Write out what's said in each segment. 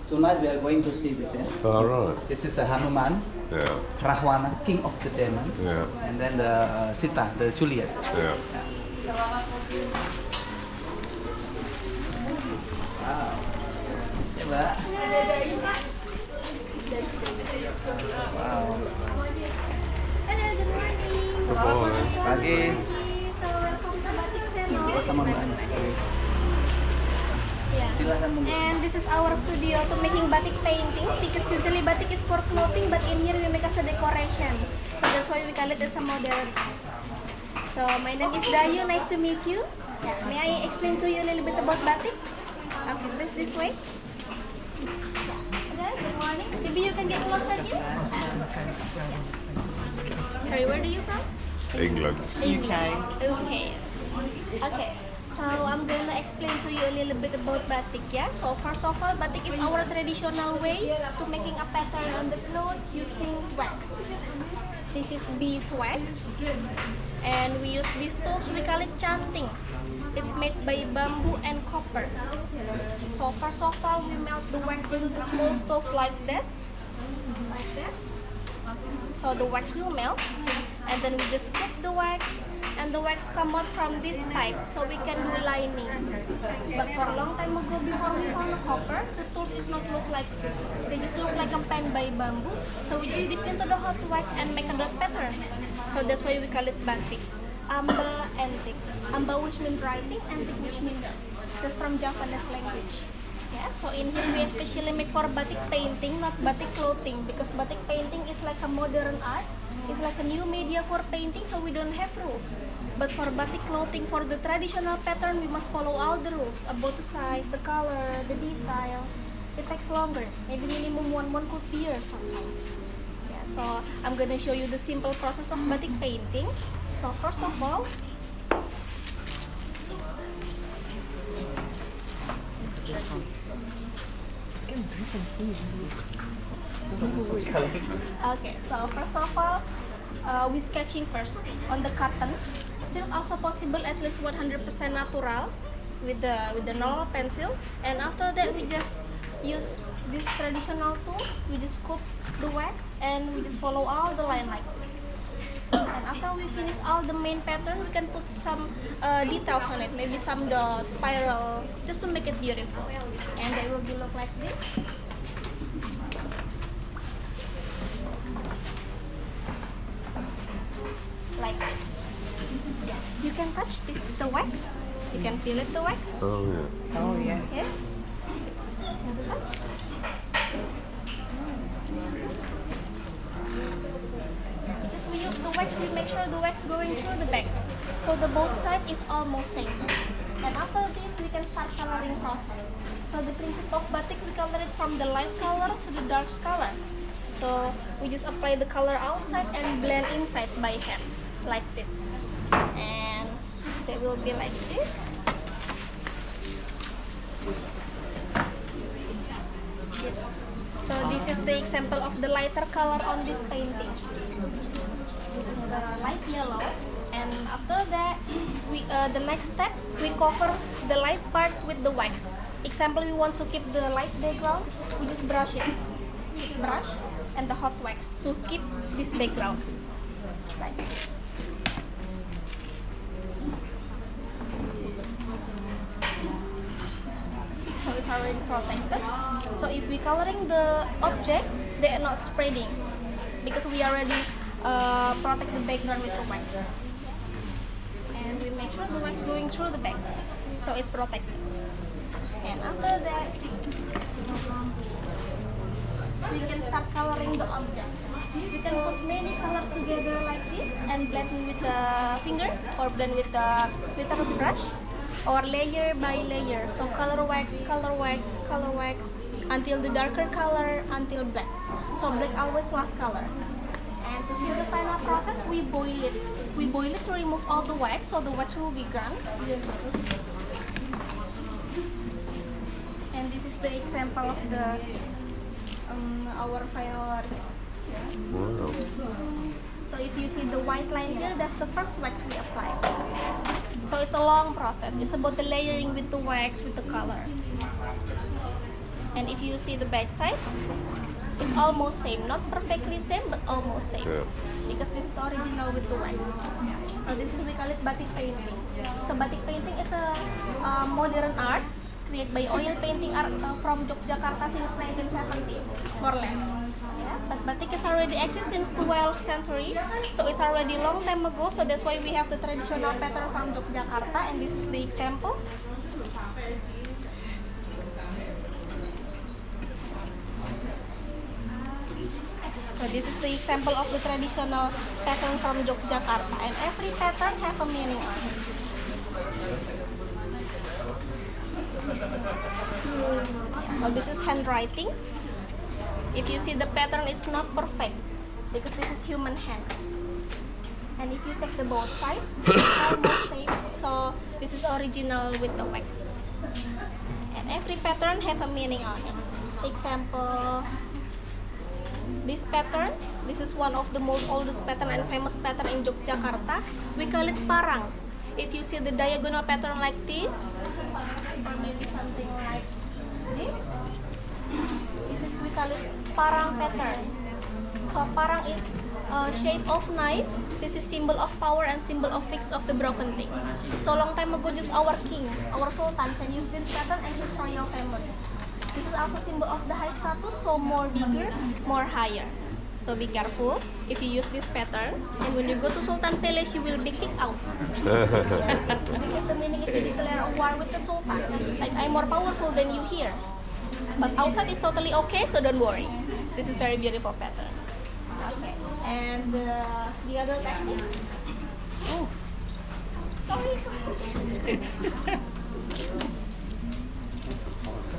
Tonight we are going to see this. All right. This is a Hanuman, Yeah. Rahwana, king of the demons, Yeah. and then the Sita, the Juliet. Yeah. Wow. Ya, Mbak. Wow. Hello, good morning. Good morning. Pagi. So welcome to Batik Seno. Sama Mbak. Yeah. Silakan Mbak. And this is our studio to making batik painting because usually batik is for clothing, but in here we make as a decoration. So that's why we call it as a modern. So my name is Dayu. Nice to meet you. May I explain to you a little bit about batik? Okay, please this way. Hello, good morning. Maybe you can get closer here. Sorry, where do you from? England. UK. Okay. Okay. So I'm gonna explain to you a little bit about batik, yeah. So first of all, batik is our traditional way to making a pattern on the cloth using wax. This is beeswax, and we use these tools. We call it chanting. It's made by bamboo and copper. So first of all, we melt the wax into the small stove like that. So the wax will melt, and then we just cook the wax, and the wax come out from this pipe, so we can do lining. But for a long time ago, before we found a copper, the tools is not look like this. They just look like a pen by bamboo. So we just dip into the hot wax and make a dot pattern. So that's why we call it batik. Amba antik. Amba which means writing, antik which means dot. That's from Japanese language. Yeah, so in here we especially make for batik painting, not batik clothing, because batik painting is like a modern art. It's like a new media for painting, so we don't have rules. But for batik clothing, for the traditional pattern, we must follow all the rules about the size, the color, the details. It takes longer, maybe minimum 1 month could be years sometimes. Yeah, so I'm gonna show you the simple process of batik painting. So first of all, okay, so first of all, we sketching first on the cotton. Silk also possible at least 100% natural with the normal pencil. And after that, we just use these traditional tools. We just scoop the wax and we just follow all the line like this. And after we finish all the main pattern, we can put some details on it, maybe some dots, spiral, just to make it beautiful. And they will be look like this. Like this. Yeah. You can touch, this is the wax. You can feel it, the wax. Oh yeah. Oh yeah. Yes. You have to touch. Because we use the wax, we make sure the wax going through the back. So the both side is almost same. And after this, we can start coloring process. So the principle of batik, we color it from the light color to the dark color. So we just apply the color outside and blend inside by hand, like this. And they will be like this. Yes. So this is the example of the lighter color on this painting. This is the light yellow. And after that, we the next step, we cover the light part with the wax. Example, we want to keep the light background, we just brush it. Brush and the hot wax to keep this background. Like this. So it's already protected. So if we coloring the object, they are not spreading because we already protect the background with the wax. And we make sure the wax going through the back, so it's protected. And after that, we can start coloring the object. We can put many colors together like this and blend with the finger or blend with the glitter brush, or layer by layer. So color wax, color wax, color wax until the darker color, until black. So black always last color. And to see the final process, we boil it. We boil it to remove all the wax, so the wax will be gone. And this is the example of the our final result. Wow. So if you see the white line here, that's the first wax we apply. So it's a long process. It's about the layering with the wax, with the color. And if you see the back side, it's almost same, not perfectly same, but almost same. Yeah. Because this is original with the wax. So this is, we call it batik painting. So batik painting is a modern art created by oil painting art from Yogyakarta since 1970, more or less. Yeah, but batik is already exist since 12th century, so it's already long time ago. So that's why we have the traditional pattern from Yogyakarta, and this is the example. So this is the example of the traditional pattern from Yogyakarta, and every pattern have a meaning on it. So this is handwriting. If you see, the pattern is not perfect because this is human hand. And if you check the both side, it's almost same. So this is original with the wax. And every pattern have a meaning on it. Example, this pattern, this is one of the most oldest pattern and famous pattern in Yogyakarta. We call it parang. If you see the diagonal pattern like this, or maybe something like this is, we call it parang pattern. So parang is a shape of knife. This is symbol of power and symbol of fix of the broken things. So long time ago, just our king, our sultan can use this pattern and his royal family. This is also symbol of the high status, so more bigger, more higher. So be careful if you use this pattern, and when you go to Sultan Palace, you will be kicked out. Because the meaning is to declare a war with the Sultan. Like, I'm more powerful than you here. But outside is totally okay, so don't worry. This is very beautiful pattern. Okay, and the other technique. Oh, sorry.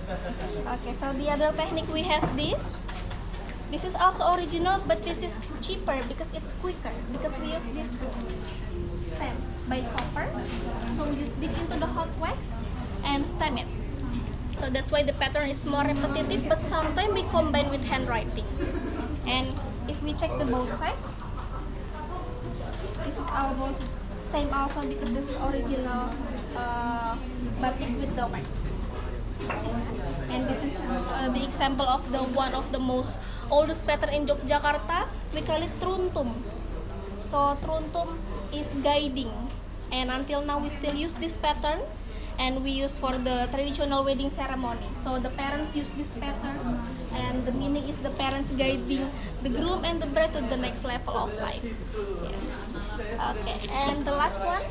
Okay, so the other technique we have this. This is also original, but this is cheaper because it's quicker. Because we use this stem by copper. So we just dip into the hot wax and stem it. So that's why the pattern is more repetitive, but sometimes we combine with handwriting. And if we check the both side, this is almost same also because this is original batik with the wax. And this is the example of the one of the most oldest pattern in Yogyakarta. We call it truntum. So truntum is guiding, and until now we still use this pattern, and we use for the traditional wedding ceremony. So the parents use this pattern, and the meaning is the parents guiding the groom and the bride to the next level of life. Yes. Okay, and the last one,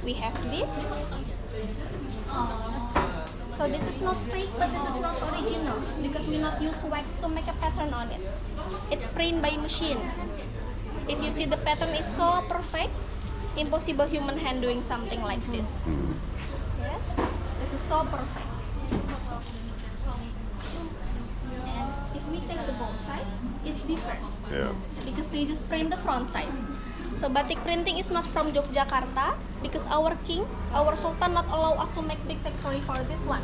we have this. So this is not fake, but this is not original because we not use wax to make a pattern on it. It's printed by machine. If you see, the pattern is so perfect, impossible human hand doing something like this. Yeah? This is so perfect. And if we check the both side, it's different. Yeah. Because they just print the front side. So batik printing is not from Yogyakarta because our king, our sultan not allow us to make big factory for this one.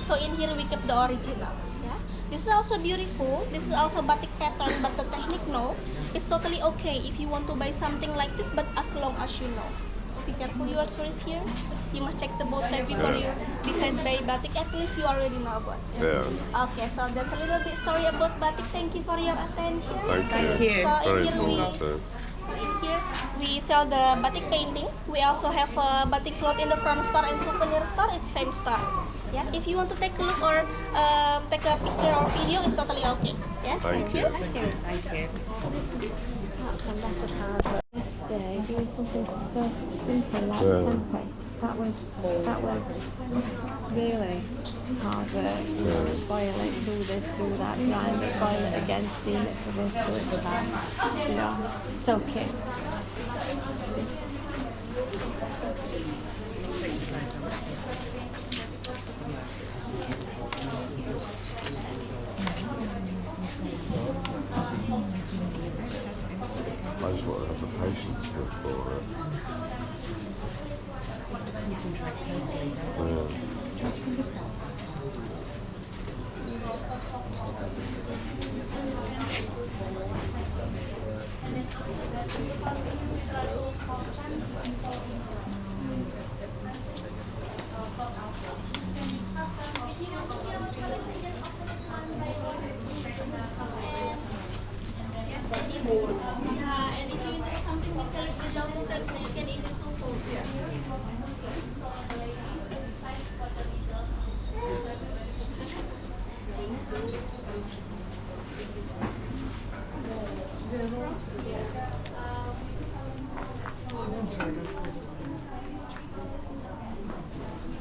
So in here we keep the original. Yeah. This is also beautiful. This is also batik pattern, but the technique no, it's totally okay if you want to buy something like this, but as long as you know. Be careful, you are tourists here. You must check the both side before you decide buy batik. At least you already know about it. Yeah. Okay, so that's a little bit story about batik. Thank you for your attention. Thank you. So in Very here we informative. in here we sell the batik painting. We also have a batik cloth in the front store and souvenir store. It's same store. Yeah. If you want to take a look or take a picture or video, it's totally okay. Yeah. Thank It's you. here. Thank you. That's a lot of hard work. Yesterday, doing something so simple like Yeah. tempeh. That was really hard work. Boil it, do this, do that, grind it, boil it again, steam it for this, do it for that. You know, soak it. I just want to have the patience for it. Concentrate totally. Yeah. Try to put yourself.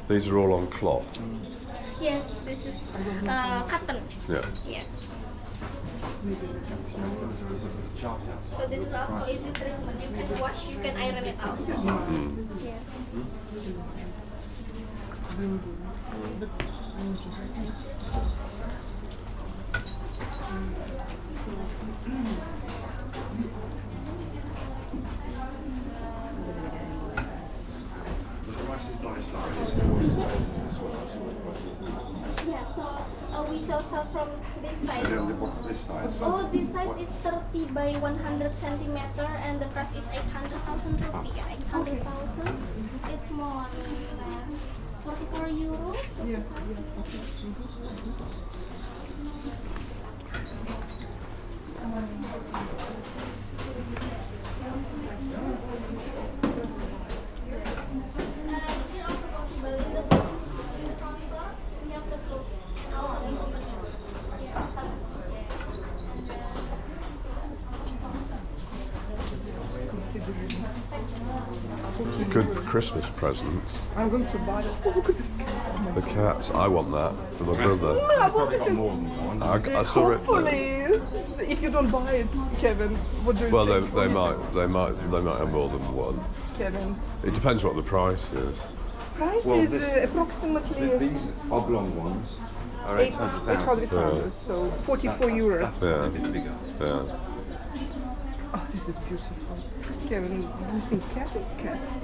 These are all on cloth. Yes, this is cotton. Yeah. Yes. So this is also easy treatment. You can wash, you can iron it also. Yes. Yeah, so we sell stuff from this size. What's this size? Oh, this size is 30 by 100 centimeter, and the price is 800,000 rupiah. 800,000. It's more or less 44 euro. Yeah. Here also possible in the front store. We have the cloth and also this one. Yes. Good Christmas presents. I'm going to buy it. Oh, look at this cat. Oh my The cats. I want that for my brother. I wanted to. I saw it. Hopefully, if you don't buy it, Kevin, what do you Well, think? they might have more than one. Kevin, It depends what the price is. price Well, is this- approximately These oblong ones are 800,000. 800,000, so 44 euros. That's Yeah. a bit bigger. Yeah. Oh, this is beautiful. Kevin, do you think cats?